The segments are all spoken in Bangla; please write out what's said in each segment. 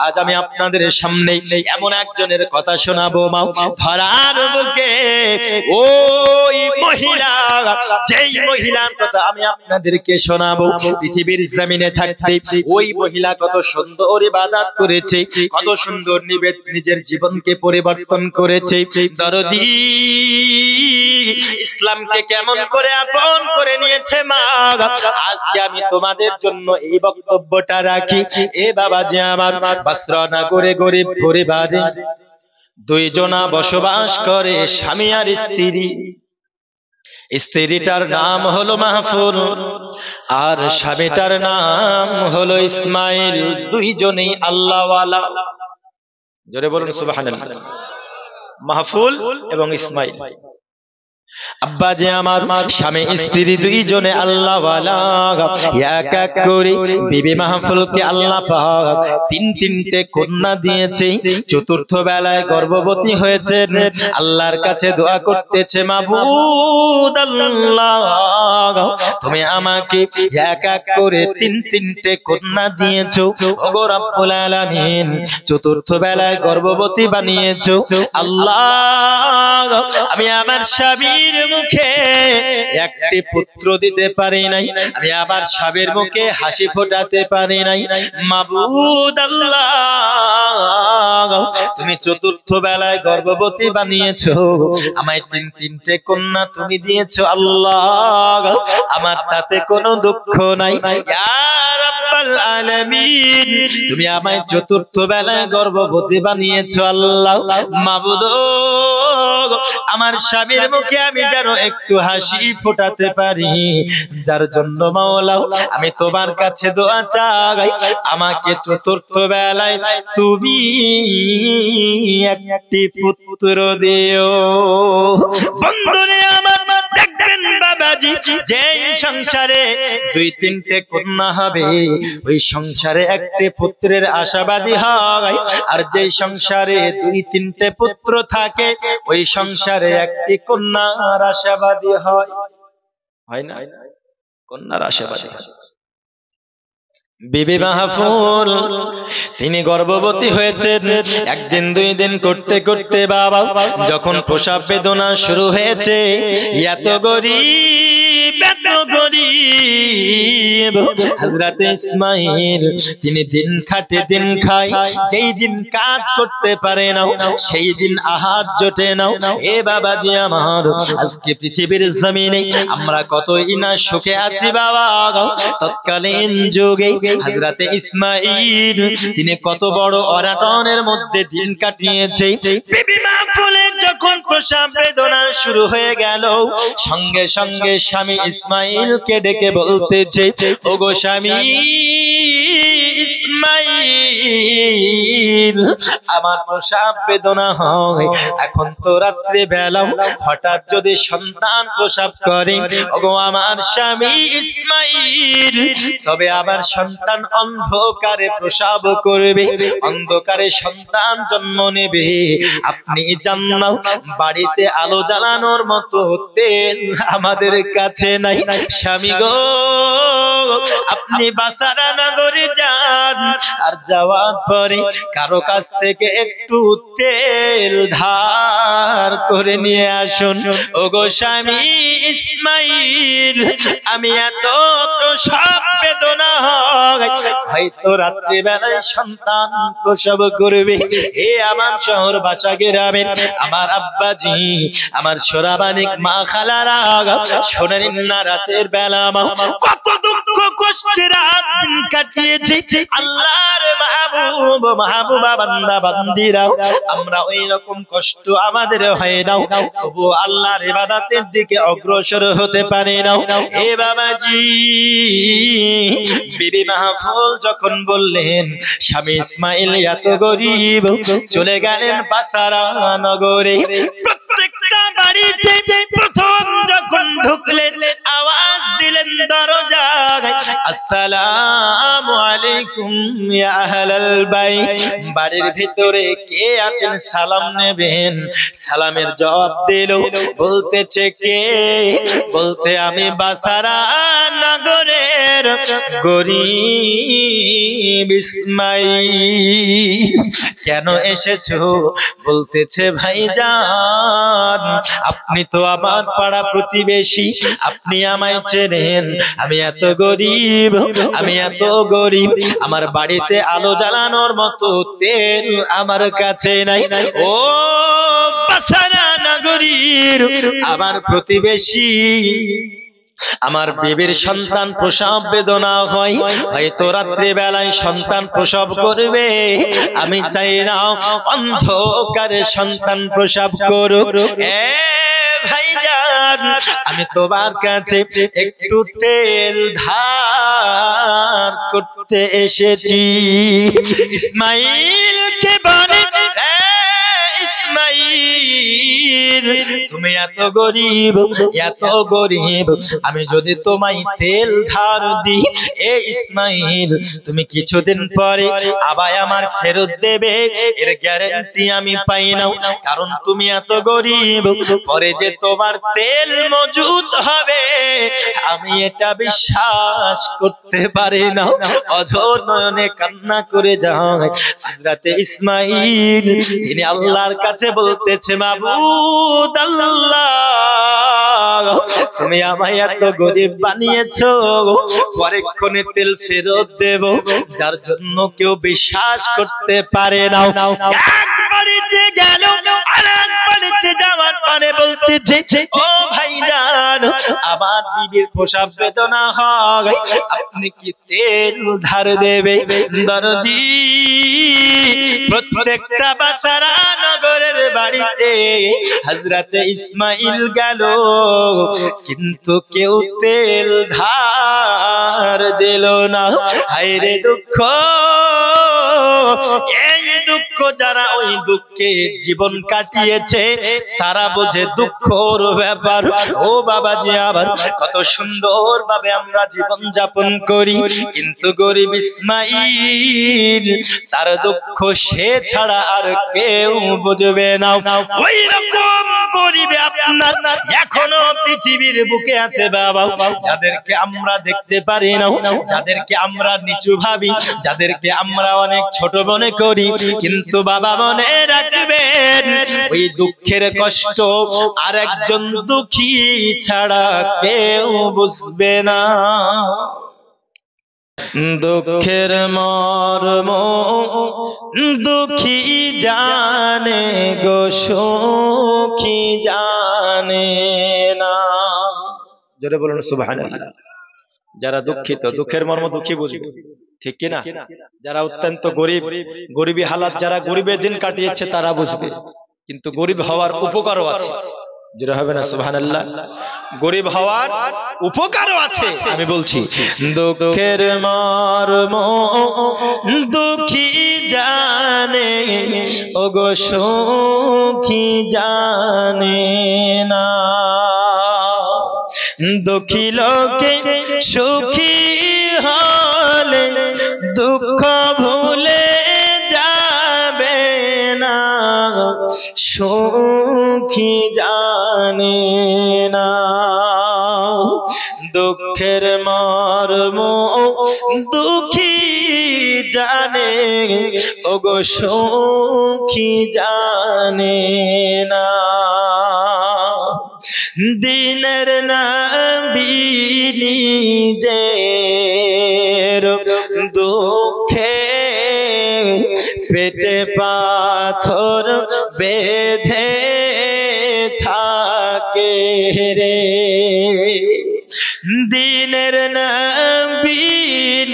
আজ আমি আপনাদের সামনে এমন একজনের কথা শোনাবো মা, ধরার বুকে ওই মহিলা, যেই মহিলার কথা আমি আপনাদেরকে শোনাবো, পৃথিবীর জমিনে থাকতে ওই মহিলা কত সুন্দর ইবাদত করেছে, কত সুন্দর নিজের জীবনকে পরিবর্তন করেছে, দরদি ইসলামকে কেমন করে আপন করে নিয়েছে মা। আজকে আমি তোমাদের জন্য এই বক্তব্যটা রাখি। এ বাবা যে আমার বাসরা নগরে গরিব পরিবারে দুইজনা বসবাস করে, স্বামী আর স্ত্রী। স্ত্রীটার নাম হলো মাহফুল আর স্বামীটার নাম হলো ইসমাইল। দুইজনেই আল্লাহওয়ালা। জোরে বলুন সুবহানাল্লাহ। মাহফুল এবং ইসমাইল। আব্বা যে আমার স্বামী স্ত্রী দুইজনে আল্লাহওয়ালা। এক এক করে বিবি মাহফুলকে আল্লাহ পাক তিনটে কন্যা দিয়েছে। চতুর্থ বেলায় গর্ভবতী হয়েছে। আল্লাহর কাছে দোয়া করতেছে, মাবুদ আল্লাহ তুমি আমাকে এক এক করে তিনটে কন্যা দিয়েছো, ওগো রব্বুল আলামিন চতুর্থ বেলায় গর্ভবতী বানিয়েছো। আল্লাহ আমি আমার স্বামী মুখে একটি পুত্র দিতে পারি নাই, আমি আবার স্বামীর মুখে হাসি ফোটাতে পারি নাই। মাবুদ আল্লাহ তুমি চতুর্থ বেলায় গর্ভবতী বানিয়েছো, আমায় তিনটে কন্যা তুমি দিয়েছো। আল্লাহ আমার তাতে কোনো দুঃখ নাই। ইয়া রাব্বাল আলামিন তুমি আমায় চতুর্থ বেলায় গর্ভবতী বানিয়েছো। আল্লাহ মাবুদ আমার স্বামীর মুখে আমি যেন একটু হাসি ফোটাতে পারি, যার জন্য মাওলা আমি তোমার কাছে দোয়া চাই, আমাকে চতুর্থ বেলায় তুমি একটি পুত্র দিও। বন্ধুরে আমার দেখবেন বাবাজি, যে সংসারে দুই তিনটে কন্যা হবে ওই সংসারে একটি পুত্রের আশাবাদী হয়, আর যে সংসারে দুই তিনটে পুত্র থাকে ওই সংসারে একটি কন্যার আশাবাদী হয়। হয় না? কন্যার আশাবাদী। বিবি মাহফুল তিনি গর্ভবতী হয়েছেন। একদিন দুই দিন করতে করতে বাবা যখন প্রসব বেদনা শুরু হয়েছে, এত গরিব হযরতে ইসমাইল তিনি দিন খাটে দিন খায়, যেই দিন কাজ করতে পারে না সেই দিন আহার জোটে না। এ বাবাজি আমার আজকে পৃথিবীর জমিনে আমরা কতই না সুখে আছি বাবা। তৎকালীন যুগে হযরতে ইসমাইল তিনি কত বড় অরাটনের মধ্যে দিন কাটিয়েছে। বিবি মাহফুলের যখন প্রসব বেদনা শুরু হয়ে গেল, সঙ্গে সঙ্গে স্বামী ইসমাইলকে ডেকে বলতেছে, ওগো স্বামী ইসমাইল আমার প্রসব বেদনা হয়, এখন তো রাত্রি বেলা, হঠাৎ যদি সন্তান প্রসব করে, ওগো আমার স্বামী ইসমাইল তবে আমার সন্তান অন্ধকারে প্রসব করবে, অন্ধকারে সন্তান জন্ম নেবে। আপনি জান্নাত বাড়িতে আলো জ্বালানোর মতো তেল আমাদের কাছে নাই। স্বামী গো আপনি বাসারা নগরে যান, আর যাওয়ার পরে কারো কাছ থেকে একটু তেল ধার করে নিয়ে আসুন। ওগো স্বামী ইসমাইল আমি এত প্রসব বেদনা হয়, হয়তো রাত্রি বেলায় সন্তান প্রসব করবে। এ আমার শহর বাসা গ্রামের আমার আব্বাজি, আমার সোনামানিক মা খালারা শোনেন না, রাতের বেলা কত দুঃখ কষ্টে রাত দিন কাটিয়েছি। আল্লাহর মাহবুব মাহবুবা বান্দা বান্দিরা আমরা ওই রকম কষ্ট আমাদের হয় না, তবু আল্লাহর ইবাদতের দিকে অগ্রসর হতে পারে না। এ বাবাজি বিবি মাহফুল যখন বললেন স্বামী ইসমাইল এত গরিব, চলে গেলেন বাসারা নগরে। প্রত্যেকটা বাড়িতে প্রথম যখন ঢুকলেন আওয়াজ দিলেন দরজায়, আসসালামু আলাইকুম ইয়া আহলাল বাইত। বাড়ির ভিতরে কে আছেন সালাম নেবেন। সালামের জবাব দিল, বলতেছে কে? বলতে আমি বাসারা নগরের গরিব ইসমাইল। কেন এসেছো? বলতেছে ভাইজান আপনি তো আমার পাড়া প্রতিবেশী, আপনি আমায় চেনেন, আমি এত গরিব, আমি এত গরিব, আমার বাড়িতে আলো জ্বালানোর মতো তেল আমার কাছে নাই। ও বাসারা নগরীর আমার প্রতিবেশী, আমার বিবির সন্তান প্রসব বেদনা হয়, হয়তো রাত্রি বেলায় সন্তান প্রসব করবে, আমি চাই না অন্ধকারে সন্তান প্রসব করুক। এ ভাইজান আমি তোমার কাছে একটু তেল ধার করতে এসেছি। ইসমাইলকে বলে, ইসমাইল তুমি এত গরিব, এত গরিব, আমি যদি তোমায় তেল ধার দিই, এ ইসমাইল তুমি কিছুদিন পরে আবার আমার ফেরত দেবে, এর গ্যারান্টি আমি পাই না। কারণ তুমি এত গরিব, পরে যে তোমার তেল মজুদ হবে আমি এটা বিশ্বাস করতে পারি না। অঝোর নয়নে কান্না করে যায় হযরতে ইসমাইল। তিনি আল্লাহর কাছে বলতেছে, মাবুদ আল্লাহ তুমি আমায় এত গরিব বানিয়েছো, পরক্ষণে তেল ফেরত দেব, যার জন্য কেউ বিশ্বাস করতে পারে না। এক বাড়িতে গেল আর এক বাড়িতে যাওয়ার পরে বলতেছে, ও ভাইজান আমার বিবির প্রসব বেদনা হয়, আপনি কি তেল ধার দেবে? দরদি প্রত্যেকটা বাসারা নগরের বাড়িতে হযরতে ইসমাইল গেল, কিন্তু কেউ তেল ধার দিল না। হায়রে দুঃখ, এই দুঃখ যারা ওই দুঃখে জীবন কাটিয়েছে তারা বোঝে দুঃখর ব্যাপার। ও বাবাজি আবার কত সুন্দর ভাবে আমরা জীবন যাপন করি, কিন্তু গরিব ইসমাইল তার দুঃখ সে ছাড়া আর কেউ বুঝবে না। ওই রকম গরিবে আপনার এখনো পৃথিবীর বুকে আছে বাবা, যাদেরকে আমরা দেখতে পারি না, যাদেরকে আমরা নিচু ভাবি, যাদেরকে আমরা অনেক ছোট মনে করি, কিন্তু বাবা মনে রাখবেন ওই দুঃখের কষ্ট আর একজন দুঃখী ছাড়া কেউ বুঝবে না। দুঃখের মর্ম দুঃখী জানে গো, সুখী জানে না। জোরে বলুন সুবহানাল্লাহ। যারা দুঃখিত দুঃখের মর্ম দুঃখী বুঝবে, ঠিক কিনা? যারা অত্যন্ত গরিব, গরিবী হালাত, যারা গরিবের দিন কাটিয়েছে তারা বুঝবে, কিন্তু গরিব হওয়ার উপকারও আছে। যেটা হবে না সুবহানাল্লাহ, গরিব হওয়ার উপকারও আছে। আমি বলছি দুঃখের মর্ম দুঃখী জানে ওগো, সুখী জানে না। দুঃখী লোকে সুখী হলে দুঃখ ভুলে যাবে না, সুখী জানে না। দুঃখের মর্ম দুঃখী জানে ওগো, সুখী জানে না। দিনের নবী নিজের দুঃখে পেটে পাথর বেঁধে থাকে রে। দিনের নবী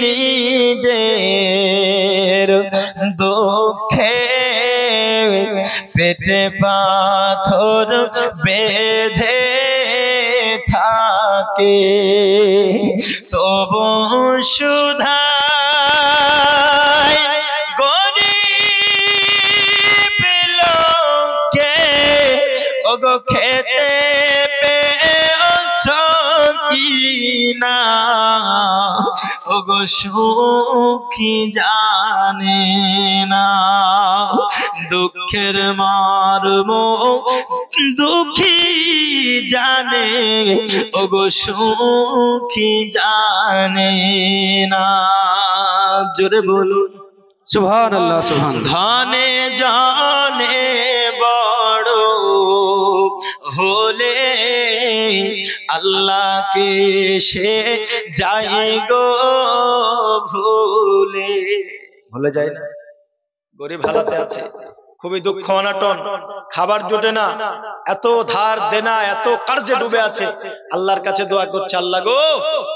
নিজের দুঃখে পেটে পাথর বেঁধে থাকে, তবু সুধায় গরিব লোকে ওগো খেতে না, ওগো সুখী জানে না, দুঃখের মর্ম দুঃখী জানে, ওগো সুখী জানে না। জোরে বলুন সুবহানাল্লাহ, সুবহানাল্লাহ। ধনে জানে বড় হলে আল্লাহকে সে যায় গো ভুলে। ভুলে যায় না? গরিব হালাতে আছে, খুবই দুঃখ অনাটন, খাবার জোটে না, এত ধার দেনা, এত কার্যে ডুবে আছে, আল্লাহর কাছে দোয়া করছে, আল্লাহ গো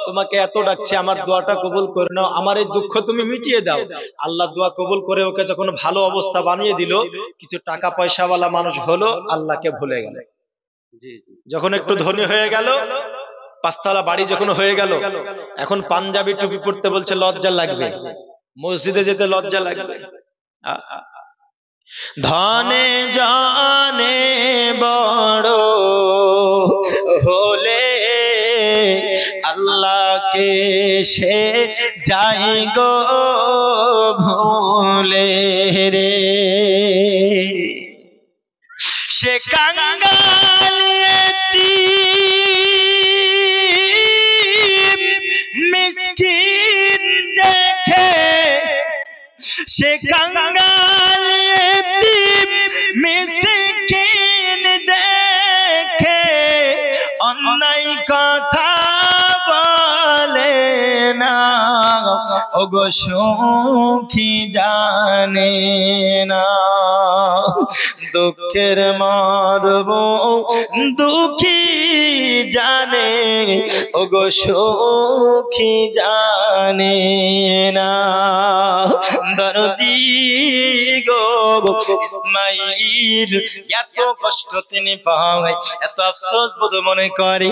তোমাকে এত ডাকছে, আমার দোয়াটা কবুল করে নাও, আমার এই দুঃখ তুমি মিটিয়ে দাও। আল্লাহ দোয়া কবুল করে ওকে যখন ভালো অবস্থা বানিয়ে দিল, কিছু টাকা পয়সাওয়ালা মানুষ হলো, আল্লাহকে ভুলে গেল। যখন একটু ধনী হয়ে গেল, পাঁচতলা বাড়ি যখন হয়ে গেল, এখন পাঞ্জাবি টুপি পরতে বলছে, লজ্জা লাগবে, মসজিদে যেতে লজ্জা লাগবে। ধনে জানে বড় হলে আল্লাহকে সে যায় গো ভুলে রে, সে কাঙ্গাল এতিম মিসকিন দেখে, সে কাঙ্গাল এতিম মিসকিন দেখে অন্যায় কথা বলে না, ওগো সুখী জানে না, দুঃখের মর্ম দুঃখী জানে, ওগো সুখী জানে না। দরদি গো ইসমাইল এত কষ্ট তিনি পায়, এত আফসোস বোধ মনে করে,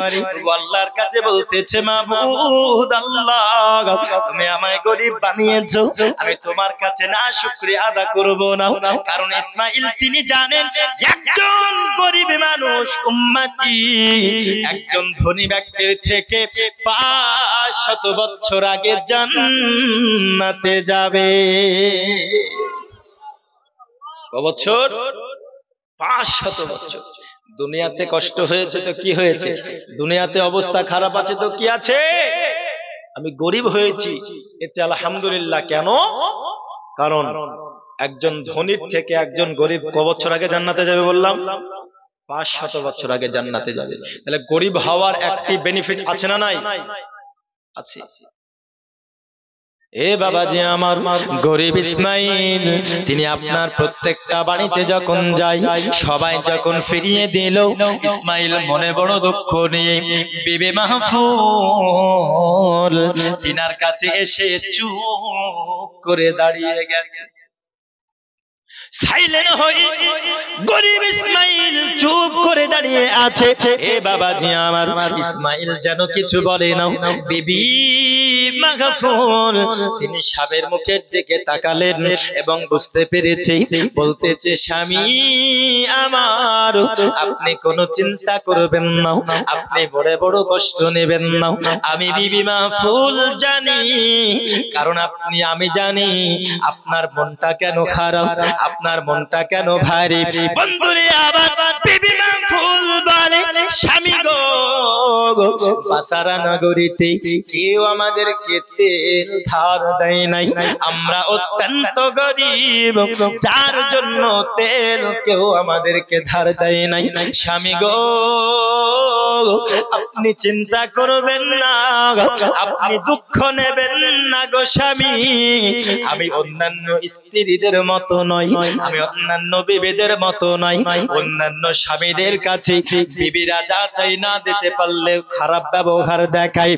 আল্লাহর কাছে বলতেছে, মাবুদ আল্লাহ তুমি আমায় গরিব বানিয়েছো, আমি তোমার কাছে না শুকরিয়া আদা করব না, কারণ ইসমাইল তিনি জানেন একজন গরিব মানুষ উম্মতি একজন ধনী ব্যক্তির থেকে 500 বছর আগে জান্নাতে যাবে। কত বছর? 500 বছর। দুনিয়াতে কষ্ট হয়েছে তো কি হয়েছে, দুনিয়াতে অবস্থা খারাপ আছে তো কি আছে, আমি গরিব হয়েছি এতে আলহামদুলিল্লাহ। কেন? কারণ একজন ধনীর থেকে একজন গরিব কত বছর আগে জান্নাতে যাবে বললাম? 500 বছর আগে জান্নাতে যাবে। তাহলে গরিব হওয়ার একটি বেনিফিট আছে না নাই? আছে। এ বাবাজি আমার, গরিব ইসমাইল তিনি আপনার প্রত্যেকটা বাড়িতে যখন যায়, সবাই যখন ফিরিয়ে দিল, ইসমাইল মনে বড় দুঃখ নিয়ে বিবি মাহফুল তিনার কাছে এসে চুপ করে দাঁড়িয়ে গেছে। সাইলেন্ট হয়ে গরিব ইসমাইল চুপ করে দাঁড়িয়ে আছে। এ বাবাজি আমার, ইসমাইল যেন কিছু বলে না। বিবি মাহফুল তিনি স্বামীর মুখের দিকে তাকালেন এবং বুঝতে পেরেছে, বলতেছে, স্বামী আমার আপনি কোনো চিন্তা করবেন না, আপনি বড় বড় কষ্ট নেবেন না, আমি বিবি মাহফুল জানি, কারণ আমি জানি আপনার মনটা কেন খারাপ, আপনার মনটা কেন ভারী। বন্ধুরে আবার বিবি মাহফুল বলে, স্বামী গো বাসারা নগরীতে কেউ আমাদেরকে তেল ধার দেয় নাই, আমরা অত্যন্ত গরিব, যার জন্য তেল কেউ আমাদেরকে ধার দেয় নাই। স্বামী গো আপনি চিন্তা করবেন না, আপনি দুঃখ নেবেন না গো স্বামী, আমি অন্যান্য স্ত্রীদের মতো নই, আমি অন্যান্য বিবিদের মতো নই। অন্যান্য স্বামীদের কাছে বিবিরা যা চাই না দিতে পারলে খারাপ ব্যবহার দেখায়।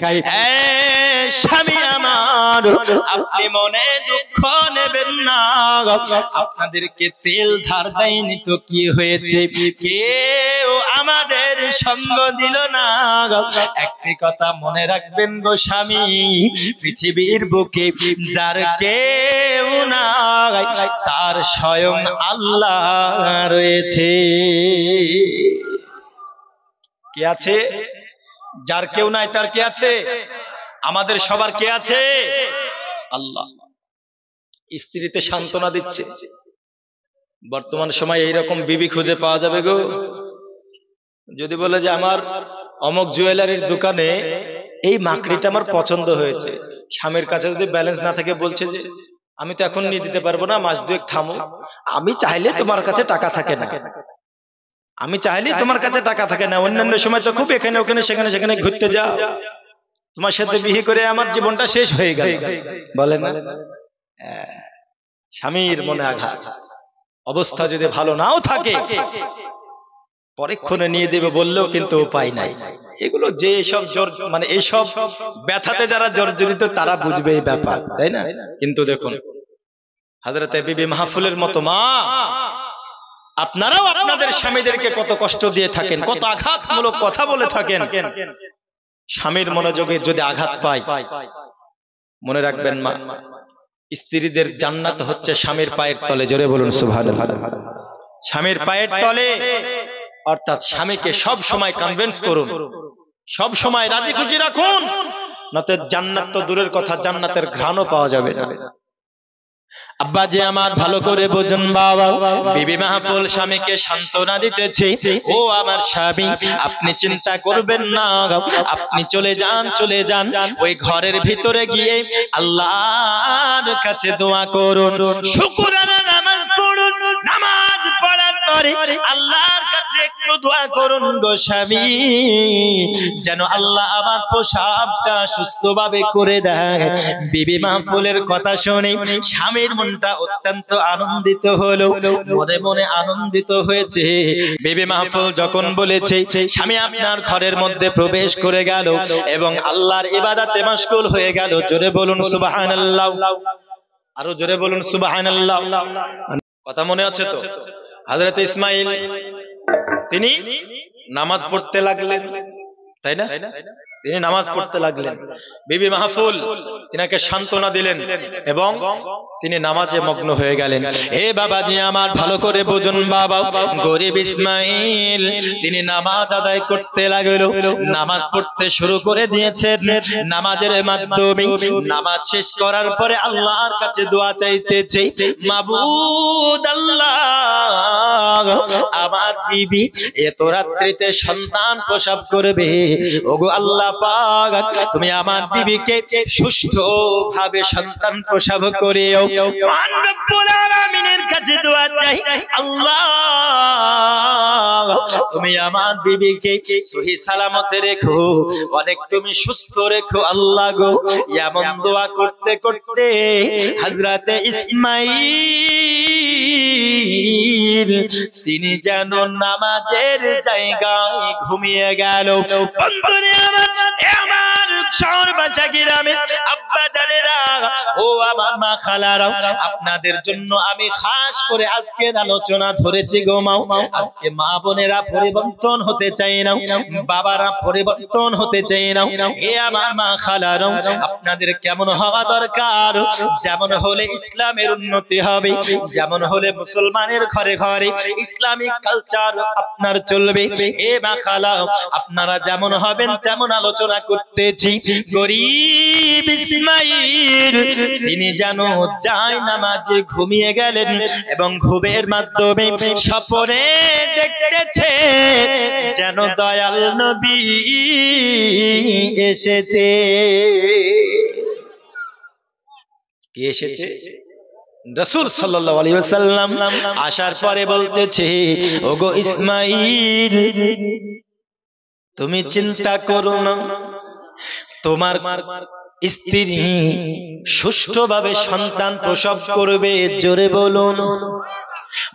স্বামী আমার আপনি মনে দুঃখ নেবেন না, আপনাদেরকে তেল ধার দেয়নি তো কি হয়েছে, কেউ আমাদের সঙ্গ দিল না। একটি কথা মনে রাখবেন গো স্বামী, পৃথিবীর বুকে যার কেউ নাই তার স্বয়ং আল্লাহ রয়েছে। কি আছে? যার কেউ নাই তার কে আছে? আমাদের সবার কে আছে? আল্লাহ। স্ত্রীতে সান্ত্বনা দিচ্ছে। বর্তমান সময়ে এইরকম বিবি খুঁজে পাওয়া যাবে গো? যদি বলে যে আমার অমুক জুয়েলারির দোকানে এই মাকড়িটা আমার পছন্দ হয়েছে, স্বামীর কাছে যদি ব্যালেন্স না থাকে বলছে যে আমি তো এখন নিয়ে দিতে পারবো না, মাস দুয়েক থামো, আমি চাইলে তোমার কাছে টাকা থাকে না, আমি চাইলে তোমার কাছে টাকা থাকে না, অন্যান্য সময় তো খুব এখানে ওখানে সেখানে সেখানে ঘুরতে যাও, তোমার সাথে বিয়ে করে আমার জীবনটা শেষ হয়ে গেল, বলে না? স্বামীর মনে আঘাত। অবস্থা যদি ভালো নাও থাকে পরীক্ষণে নিয়ে দেবে বললেও কিন্তু উপায় নাই। এগুলো যে সব মানে এইসব ব্যথাতে যারা জর্জরিত তারা বুঝবে এই ব্যাপার, তাই না? কিন্তু দেখুন হযরতে বিবি মাহফুলের মতো মা, আপনারাও আপনাদের স্বামীদেরকে কত কষ্ট দিয়ে থাকেন, কত আঘাতমূলক কথা বলে থাকেন। স্বামীর মনোযোগে যদি আঘাত পায়, মনে রাখবেন মা, স্ত্রীদের জান্নাত হচ্ছে স্বামীর পায়ের তলে। জোরে বলুন সুবহানাল্লাহ। স্বামীর পায়ের তলে, অর্থাৎ স্বামীকে সব সময় কনভিন্স করুন, সব সময় রাজি খুশি রাখুন, নয়তো জান্নাত তো দূরের কথা, জান্নাতের ঘ্রাণও পাওয়া যাবে না। আব্বা যে আমার ভালো করে বুঝুন বাবা, বিবি মাহফুল স্বামীকে সান্ত্বনা দিতেছে, ও আমার স্বামী আপনি চিন্তা করবেন না, আপনি চলে যান, চলে যান ওই ঘরের ভিতরে গিয়ে আল্লাহর কাছে দোয়া করুন, শুকরানা নামাজ পড়ুন, নামাজ পড়ার পরে আল্লাহর কাছে একটু দোয়া করুন গো স্বামী, যেন আল্লাহ আমার প্রসাবটা সুস্থভাবে করে দেয়। বিবি মাহফুলের কথা শুনে স্বামীর মনটা অত্যন্ত আনন্দিত হলো, মনে মনে আনন্দিত হয়েছে। বিবি মাহফুল যখন বলেছে স্বামী আপনার ঘরের মধ্যে প্রবেশ করে গেল এবং আল্লাহর ইবাদতে মাশগুল হয়ে গেল, জোরে বলুন সুবহানাল্লাহ, আরো জোরে বলুন সুবহানাল্লাহ। কথা মনে আছে তো? হযরত ইসমাঈল তিনি নামাজ পড়তে লাগলেন, তাই না? তিনি নামাজ পড়তে লাগলেন, বিবি মাহফুল তিনাকে সান্ত্বনা দিলেন এবং তিনি নামাজে মগ্ন হয়ে গেলেন। এ বাবাজি আমার ভালো করে বুঝুন বাবা, গরিব ইসমাঈল তিনি নামাজ আদায় করতে লাগলো, নামাজ পড়তে শুরু করে দিয়েছেন। নামাজের মাধ্যমে নামাজ শেষ করার পরে আল্লাহর কাছে দোয়া চাইতেছে, মাবুদ আল্লাহ আমার বিবি এত রাত্রিতে সন্তান প্রসব করবে, ওগো আল্লাহ পাক তুমি আমার বিবিকে সুষ্ঠুভাবে সন্তান প্রসব করিও। মহান রব্বুল আলামিনের কাছে দোয়া চাই, আল্লাহ তুমি আমার বিবিকে সহি সালামতে রেখো, অনেক তুমি সুস্থ রেখো আল্লাহ গো। এমন দোয়া করতে করতে হযরতে ইসমাঈল তিনি যেন নামাজের জায়গায় ঘুমিয়ে গেল। বন্ধুরে আমার শহর বাসা গ্রামের আব্বা জানেরা, ও আমার মা খালারা, আপনাদের জন্য আমি খাস করে আজকের আলোচনা ধরেছি গো মা। আজকে মা বোনেরা পরিবর্তন হতে চাই না, বাবারা পরিবর্তন হতে চাই না। এ আমার মা খালারা, আপনাদের কেমন হওয়া দরকার? যেমন হলে ইসলামের উন্নতি হবে, যেমন হলে মুসলমানের ঘরে ঘরে ইসলামিক কালচার আপনার চলবে। এ মা খালা, আপনারা যেমন হবেন তেমন আলোচনা করতেছি। গরিব ইসমাঈল তিনি যেন যায় নামাজে ঘুমিয়ে গেলেন এবং ঘুমের মাধ্যমে স্বপ্নে দেখতেছে যেন দয়াল নবী এসেছে। কে এসেছে? রাসূল সাল্লাল্লাহু আলাইহি ওয়াসাল্লাম। আসার পরে বলতেছে, ওগো ইসমাঈল তুমি চিন্তা করো না, তোমার স্ত্রী সুষ্ঠুভাবে সন্তান প্রসব করবে। জোরে বলুন।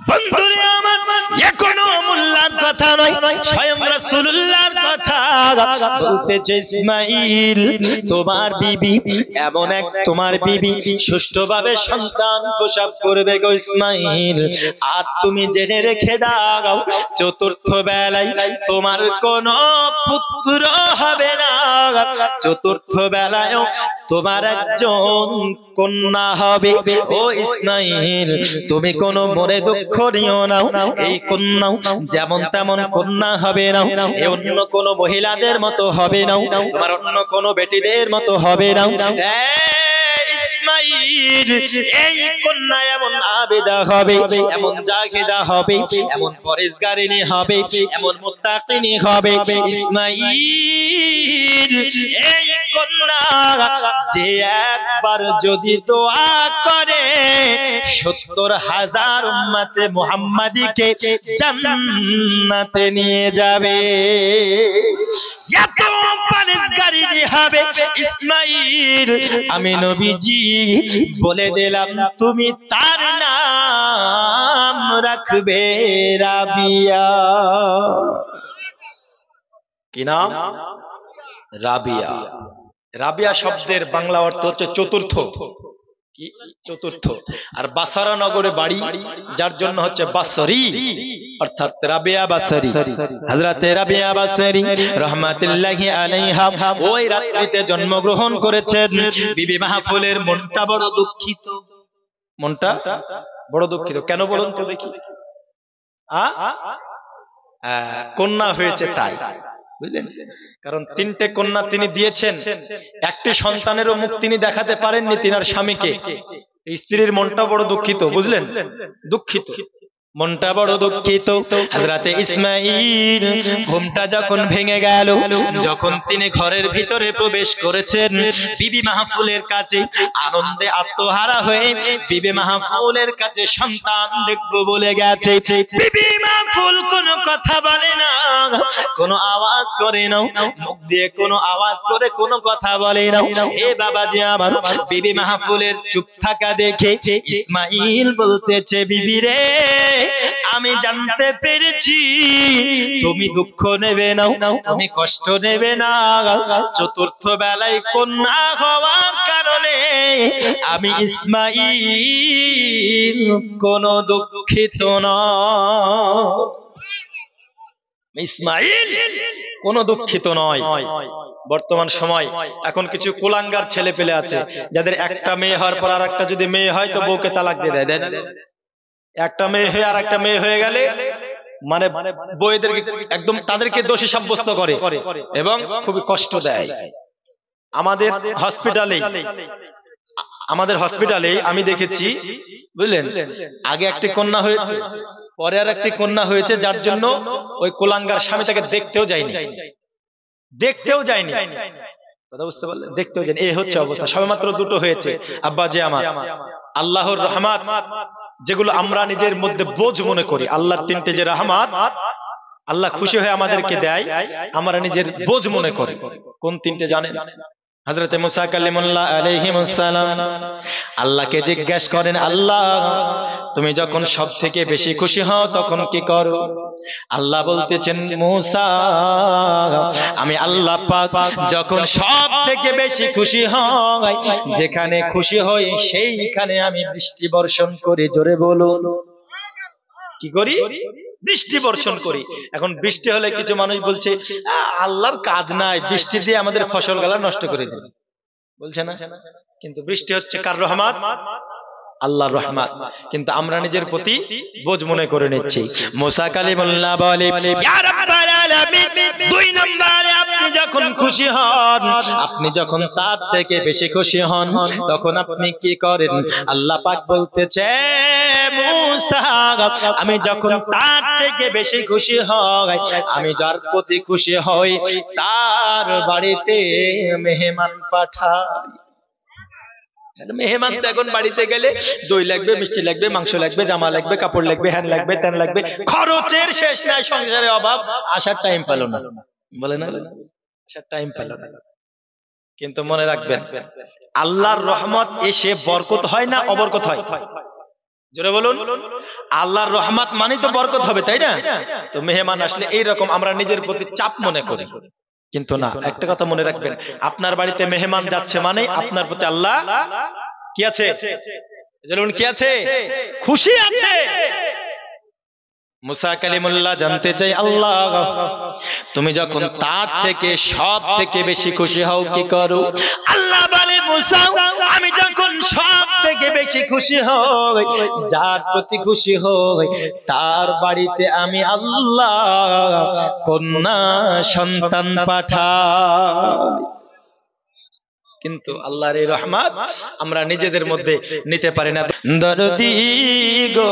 বন্ধুরে আমার, এখনো মোল্লার কথা নয়, স্বয়ং রাসূলুল্লাহর কথা বলতেছে। ইসমাঈল তোমার বিবি এমন এক, তোমার বিবি সুষ্ঠুভাবে সন্তান প্রসব করবে গো ইসমাঈল। আর তুমি জেনে রেখে দাও, চতুর্থ বেলায় তোমার কোনো পুত্র হবে না, চতুর্থ বেলায়ও তোমার একজন কন্যা হবে। ও ইসমাইল, তুমি কোনো মনে দুঃখ নিও না, এই কন্যা যেমন তেমন কন্যা হবে না, এ অন্য কোনো মহিলাদের মতো হবে না, তোমার অন্য কোনো বেটিদের মতো হবে না। ইসমাইল, এই কন্যা এমন আবেদা হবে, এমন জাহিদা হবে, এমন পরেশগারিনী হবে, এমন মুত্তাকিনী হবে। ইসমাইল, এই কন্যা যে একবার যদি দোয়া করে ৭০,০০০ উম্মতে মুহাম্মাদীকে জান্নাতে নিয়ে যাবে। এত পরেশগারিনী হবে ইসমাইল। আমি নবীজি বলে দিলাম, তুমি তার নাম রাখবে রাবিয়া। কি নাম? রাবিয়া। রাবিয়া শব্দের বাংলা অর্থ হচ্ছে চতুর্থ। কি? চতুর্থ। আর বাসরা নগরে বাড়ি, যার জন্য হচ্ছে বাসরি, অর্থাৎ রাবিয়া বাসরি। হযরতে রাবিয়া বাসরি রাহমাতুল্লাহি আলাইহা ওই রাত্রিতে জন্মগ্রহণ করেছেন। বিবি মাহফুলের মনটা বড় দুঃখিত। মনটা বড় দুঃখিত। কেন বলুন তো দেখি? কন্যা হয়েছে তাই, বুঝলেন? কারণ ৩টে কন্যা তিনি দিয়েছেন, একটি সন্তানেরও মুখ তিনি দেখাতে পারেননি তিনার স্বামীকে। স্ত্রীর মনটা বড় দুঃখিত, বুঝলেন? দুঃখিত, মনটা বড় দুঃখিত। হযরতে ইসমাঈল ঘুমটা যখন ভেঙে গেল, যখন তিনি ঘরের ভিতরে প্রবেশ করেছেন, বিবি মাহফুলের কাছে আনন্দে আত্মহারা হয়ে বিবি মাহফুলের কাছে সন্তান দেখবো বলে গেছে। বিবি মাহফুল কোনো কথা বলে না, কোনো আওয়াজ করে না, মুখ দিয়ে কোনো আওয়াজ করে কোনো কথা বলে না। এ বাবাজি আমার, বিবি মাহফুলের চুপ থাকা দেখে ইসমাঈল বলতেছে, বিবি রে, আমি জানতে পেরেছি তুমি দুঃখ নেবে না, তুমি কষ্ট নেবে না। চতুর্থ বেলায় কন্যা হওয়ার কারণে আমি ইসমাঈল কোনো দুঃখিত নয়। ইসমাঈল কোনো দুঃখিত নয়। বর্তমান সময় এখন কিছু কুলাঙ্গার ছেলে পেলে আছে, যাদের একটা মেয়ে হওয়ার পর আর একটা যদি মেয়ে হয় তো বউকে তালাক দিয়ে দেয়। একটা মেয়ে হয়ে আর একটা মেয়ে হয়ে গেলে মানে বউদেরকে একদম তাদেরকে দোষী সাব্যস্ত করে এবং খুবই কষ্ট দেয়। আমাদের হসপিটালে আমি দেখেছি, বুঝলেন, আগে একটি কন্যা হয়েছে, পরে আর একটি কন্যা হয়েছে, যার জন্য ওই কুলাঙ্গার স্বামী তাকে দেখতেও যায়নি। কথা বুঝতে পারলেন? দেখতেও যায়নি। এই হচ্ছে অবস্থা। সবেমাত্র দুটো হয়েছে। আব্বা যে আমার, আল্লাহর রহমত যেগুলো আমরা নিজের মধ্যে বোঝ মনে করি, আল্লাহর ৩টে যে রহমত আল্লাহ খুশি হয়ে আমাদেরকে দেয়, আমরা নিজের বোঝ মনে করি। কোন ৩টে জানেন? হযরতে মুসা কালিমুল্লাহ আলাইহিস সালাম আল্লাহকে জিজ্ঞেস করেন, আল্লাহ তুমি যখন সব থেকে বেশি খুশি হও তখন কি করো? আল্লাহ বলতেছেন, মুসা, আমি আল্লাহ পাক যখন সব থেকে বেশি খুশি হই, যেখানে খুশি হই সেইখানে আমি বৃষ্টি বর্ষণ করি। জোরে বলুন, কি করি? বৃষ্টি বর্ষণ করি। এখন বৃষ্টি হলে কিছু মানুষ বলছে, আল্লাহর কাজ নাই, বৃষ্টি দিয়ে আমাদের ফসল গালা নষ্ট করে দেবে, বলছে না? কিন্তু বৃষ্টি হচ্ছে কার রহমত? আল্লাহর রহমত। কিন্তু আমরা নিজের প্রতি বোঝ মনে করে নিচ্ছি। মুসা কালিমুল্লাহ বলে, ইয়া রাব্বাল আলামিন, ২ নম্বরে আপনি যখন খুশি হন, আপনি যখন তার থেকে বেশি খুশি হন, তখন আপনি কি করেন? আল্লাহ পাক বলতেছে, মুসা, আমি যখন তার থেকে বেশি খুশি হই, আমি যার প্রতি খুশি হই তার বাড়িতে মেহমান পাঠাই। মেহমান তো এখন বাড়িতে গেলে দই লাগবে, মিষ্টি লাগবে, মাংস লাগবে, জামা লাগবে, কাপড় লাগবে, হ্যান লাগবে, ত্যান লাগবে, খরচের শেষ নাই, সংসারে অভাব, আসার টাইম পেল না, বলে না? আসার টাইম পেল না। কিন্তু মনে রাখবেন, আল্লাহর রহমত এসে বরকত হয় না অবরকত হয়? জোরে বলুন। আল্লাহর রহমত মানে তো বরকত হবে, তাই না? তো মেহমান আসলে এইরকম আমরা নিজের প্রতি চাপ মনে করি, কিন্তু না। একটা কথা মনে রাখবেন, আপনার বাড়িতে মেহমান যাচ্ছে মানে আপনার প্রতি আল্লাহ কি আছে? কি আছে? খুশি আছে। মুসা কালিমুল্লাহ জানতে চাই, আল্লাহ তুমি যখন তার থেকে সব থেকে বেশি খুশি হও কি করো? আল্লাহ বলে, মুসা আমি যখন সব থেকে বেশি খুশি হই, যার প্রতি খুশি হই তার বাড়িতে আমি আল্লাহ কন্যা সন্তান পাঠাই। কিন্তু আল্লাহর এই রহমত আমরা নিজেদের মধ্যে নিতে পারি না। দরদি গো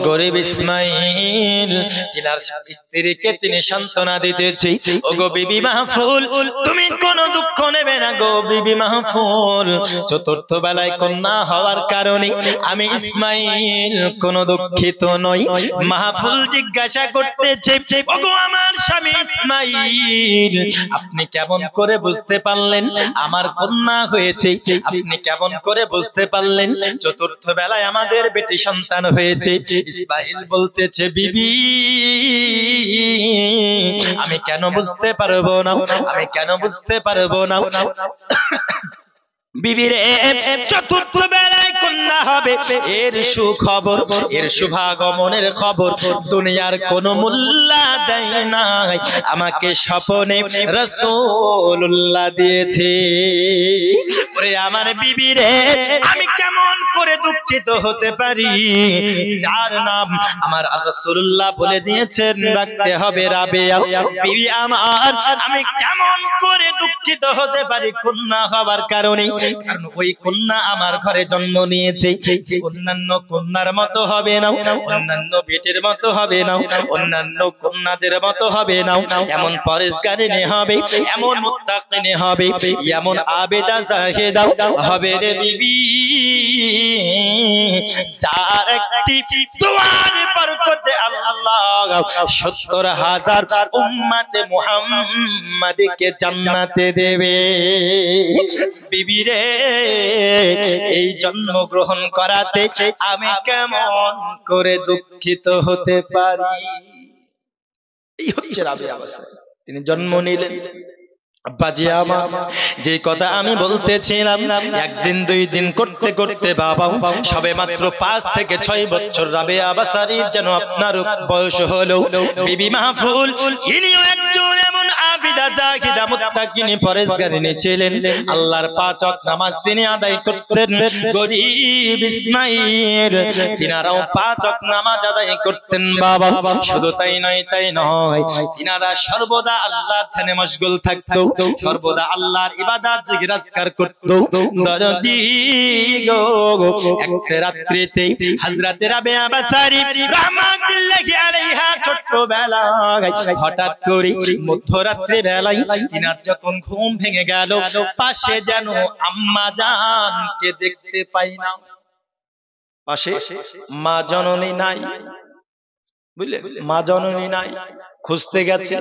গরিব ইসমাইল তিনার স্ত্রীকে তিনি সান্ত্বনা দিতেছি, ও গো বিবি মাহফুল তুমি কোনো দুঃখ নেবে না গো বিবি মাহফুল, চতুর্থ বেলায় কন্যা হওয়ার কারণে আমি ইসমাইল কোনো দুঃখিত নই। মাহফুল জিজ্ঞাসা করতেছে, ও গো আমার স্বামী ইসমাইল আপনি কেমন করে বুঝতে পারলেন আমার কন্যা হয়েছে? আপনি কেমন করে বুঝতে পারলেন চতুর্থ বেলায় আমাদের বেটি সন্তান হয়েছে? ইসমাইল বলতেছে, বিবি আমি কেন বুঝতে পারবো না, আমি কেন বুঝতে পারবো না বিবিরে, চতুর্থ বেলায় কন্যা হবে এর সুখবর, এর শুভাগমনের খবর দুনিয়ার কোন মোল্লা দেয় নাই, আমাকে স্বপ্নে রাসূলুল্লাহ দিয়েছে। ওরে আমার বিবিরে, আমি কেমন করে দুঃখিত হতে পারি যার নাম আমার রাসূলুল্লাহ বলে দিয়েছেন রাখতে হবে রাবেয়া। বিবি আমার, আমি কেমন করে দুঃখিত হতে পারি কন্যা হওয়ার কারণে, কারণ ওই কন্যা আমার ঘরে জন্ম নিয়েছে, অন্যান্য কন্যার মতো হবে না, অন্যান্য বেটির মতো হবে না, অন্যান্য কন্যাদের মতো হবে না, এমন পরেশগারিনী হবে, এমন মুত্তাকিনী হবে, এমন আবেদা জাহেদা হবে রে বিবি, যার একটি দোয়ার বরকতে আল্লাহ ৭০,০০০ উম্মতে মুহাম্মাদকে জান্নাতে দেবে। বিবি রে, এই জন্মগ্রহণ করাতে আমি কেমন করে দুঃখিত হতে পারি? এই হচ্ছে রাবেয়া বাসারী, তিনি জন্ম নিলেন। আব্বাজি আমার, যে কথা আমি বলতেছিলাম, একদিন দুই দিন করতে করতে বাবা সবে মাত্র ৫ থেকে ৬ বছর রাবেয়া বাসারীর যেন আপনার বয়স হলো। বিবি মাহফুল ইনিও একজন এমন আবিদা জাহিদা মুত্তাকিনী পরেশগারিনী ছিলেন। আল্লাহর ৫ ওয়াক্ত নামাজ তিনি আদায় করতেন। গরিব ইসমাইল তিনারাও ৫ ওয়াক্ত নামাজ আদায় করতেন বাবা। শুধু তাই নয়, তাই নয়, তিনারা সর্বদা আল্লাহর ধ্যানে মশগুল থাকতো, সর্বদা আল্লাহর ইবাদত জিকির করত। দরদি গো একটা রাত্রিতে হযরত রাবেয়া বাসারী রাহমাতুল্লাহি আলাইহা ছোট্টবেলায় হঠাৎ করে মধ্যরাত্রি বেলায় তিনার যখন ঘুম ভেঙে গেল, পাশে যেন আম্মা জানকে দেখতে পাই না, পাশে মা জননী নাই, বুঝলে, মা জননী নাই। খুঁজতে গেছে,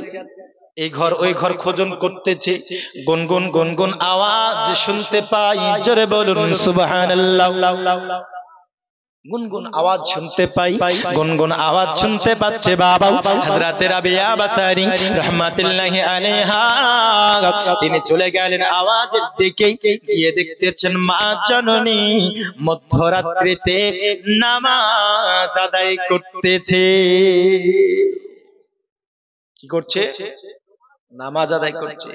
এই ঘর ওই ঘর খোঁজন করতেছে, গুনগুন গুনগুন আওয়াজ শুনতে পাই, জোরে বলুন সুবহানাল্লাহ। গুনগুন আওয়াজ শুনতে পাই, গুনগুন আওয়াজ শুনতে পাচ্ছে বাবা হযরত রাবেয়া বাসারী রাহমাতুল্লাহি আলাইহা। তিনি চলে গেলেন আওয়াজের দিকে, গিয়ে দেখতেছেন মা জননী মধ্যরাত্রিতে নামাজ আদায় করতেছে। কি করছে? নামাজ আদায় করছে।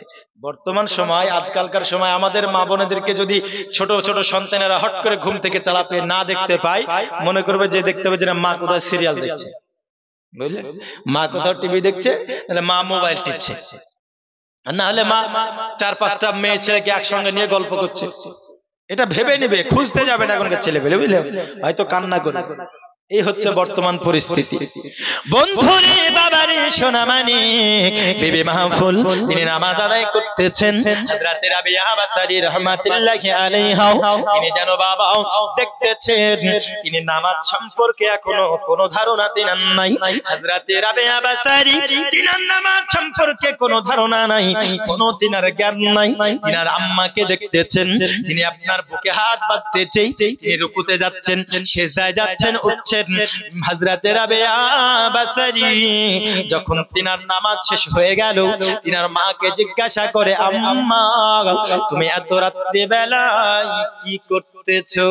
বর্তমান সময়, আজকালকার সময় আমাদের মা বোনেদেরকে যদি ছোট ছোট সন্তানেরা হট করে ঘুম থেকে চালাপে না দেখতে পায়, মনে করবে যে দেখতে হবে যে মা কোথায় সিরিয়াল দেখছে, বুঝলে, মা কোথাও টিভি দেখছে, মা মোবাইল টিপছে, না হলে মা ৪-৫টা মেয়ে ছেলেকে একসঙ্গে নিয়ে গল্প করছে। এটা ভেবে নিবে, খুঁজতে যাবে না এখনকার ছেলে পেলে, বুঝলে, হয়তো কান্না করে। এই হচ্ছে বর্তমান পরিস্থিতি। বন্ধুরে বাবারে সোনামানি, বিবি মাহফুল তিনি নামাজ আদায় করতেছেন। হযরত রাবেয়া বাসারী রাহমাতুল্লাহি আলাইহা তিনি যেন বাবা দেখতেছেন, তিনি নামাজ সম্পর্কে এখনো কোনো ধারণা তিনার নাই। হযরত রাবেয়া বাসারী তিনার নামাজ সম্পর্কে কোনো ধারণা নাই, কোনো তিনার জ্ঞান নাই। তিনার আম্মাকে দেখতেছেন, তিনি আপনার বুকে হাত বাঁধতেছে, তিনি রুকুতে যাচ্ছেন, সিজদায় যাচ্ছেন, উঠছেন। হযরত রাবেয়া বাসারী যখন তিনার নামাজ শেষ হয়ে গেল, তিনার মাকে জিজ্ঞাসা করে, আম্মা তুমি এত রাত্রি বেলায় কি করতেছো?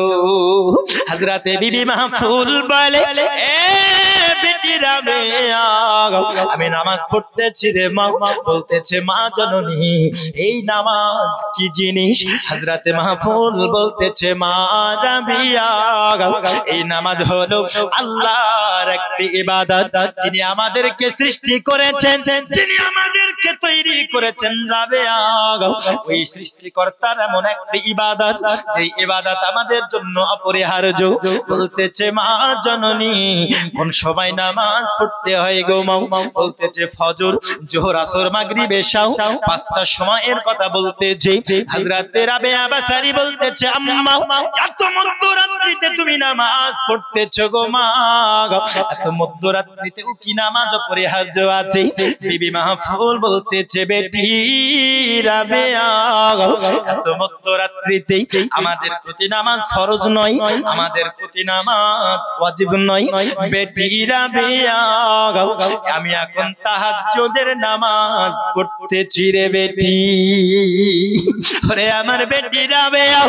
হযরত বিবি মাহফুল বলে, এ বেটি রাবেয়া আমি নামাজ পড়তেছি রে মা বলতেছে মা জননী এই নামাজ কি জিনিস হযরতে মাহফুল বলতেছে মা রাবিয়া এই নামাজ হলো আল্লাহর একটি ইবাদত যিনি আমাদেরকে সৃষ্টি করেছেন যিনি আমাদেরকে তৈরি করেছেন রাবিয়া ওই সৃষ্টিকর্তার এমন একটি ইবাদত যে ইবাদত আমাদের জন্য অপরিহার্য বলতেছে মা জননী কোন সময় নামাজ পড়তে হয় গো মা বলতেছে ফজর জোহর আসর মাগরিব এশা পাঁচটা সময়ের কথা বলতেছে হযরতে রাবিয়া বাসারি বলতেছে আম্মা এত মধ্যরাত্রিতে তুমি নামাজ পড়তেছো গো মা এত মধ্যরাত্রিতেও কি নামাজ অপরিহার্য আছে বিবি মাহফুল বলতেছে বেটি রাবিয়া এত মধ্যরাত্রিতে আমাদের প্রতি নামাজ ফরজ নয় আমাদের প্রতি নামাজ ওয়াজিব নয় বেটি রাবিয়া আমি এখন তাহাজ্জুদের নামাজ পড়তেছি রে বেটি ওরে আমার বেটি রাবিয়া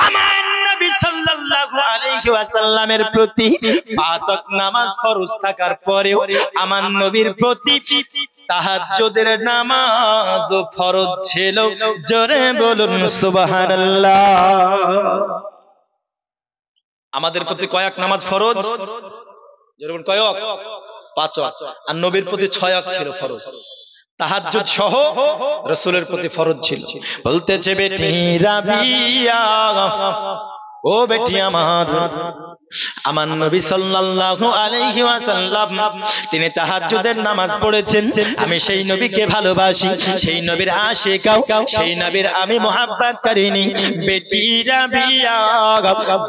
আমার নবী সাল্লাল্লাহু আলাইহি ওয়াসাল্লামের প্রতি পাঁচ ওয়াক্ত নামাজ ফরজ থাকার পরেও আমার নবীর প্রতি তাহাজ্জুদের নামাজ ফরজ ছিল জোরে বলুন সুবহানাল্লাহ আমাদের প্রতি কয়েক নামাজ ফরজ জোরে বলুন কয়েক পাঁচ ওয়াক্ত আর নবীর প্রতি 6 ওয়াক্ত ছিল ফরজ তাহাজ্জুদ সহ রাসূলের প্রতি ফরজ ছিল বলতেছে বেটি রাবিয়া ও বেটি আমার নবী সাল্লাল্লাহু আলাইহি ওয়াসাল্লাম তিনি তাহাজ্জুদের নামাজ পড়েছেন আমি সেই নবীকে ভালোবাসি সেই নবীর আশিক সেই নবীর আমি মোহাব্বত করিনি বেটি রাবিয়া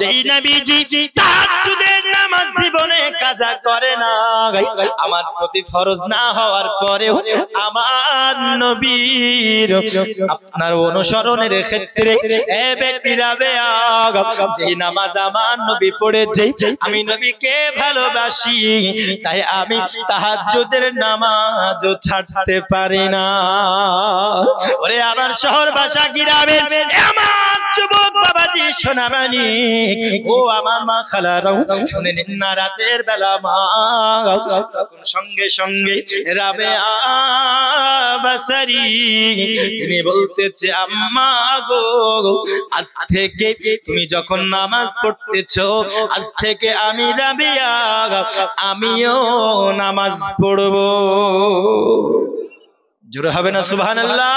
যেই নবীজি তাহাজ্জুদের নামাজ জীবনে কাজা করে না আমার প্রতি ফরজ না হওয়ার পরেও আমার নবীর আপনার অনুসরণের ক্ষেত্রে এ বেটি রাবিয়া যেই নামাজ আমার নবী পড়ে আমি নবীকে ভালোবাসি তাই আমি তাহাজ্জুদের নামাজও ছাড়তে পারি না ওরে আমার শহর বাসা গ্রামের আমার যুবক বাবাজি সোনামানি ও আমার মা খালারাও শুনে নিন না রাতের বেলা মা তখন সঙ্গে সঙ্গে রাবিয়া বাসারি তিনি বলতেছে আম্মা গো আজ থেকে তুমি যখন নামাজ পড়তেছো আজ থেকে আমি রাবিয়া আমিও নামাজ পড়ব জোরে হবে না সুবহানাল্লাহ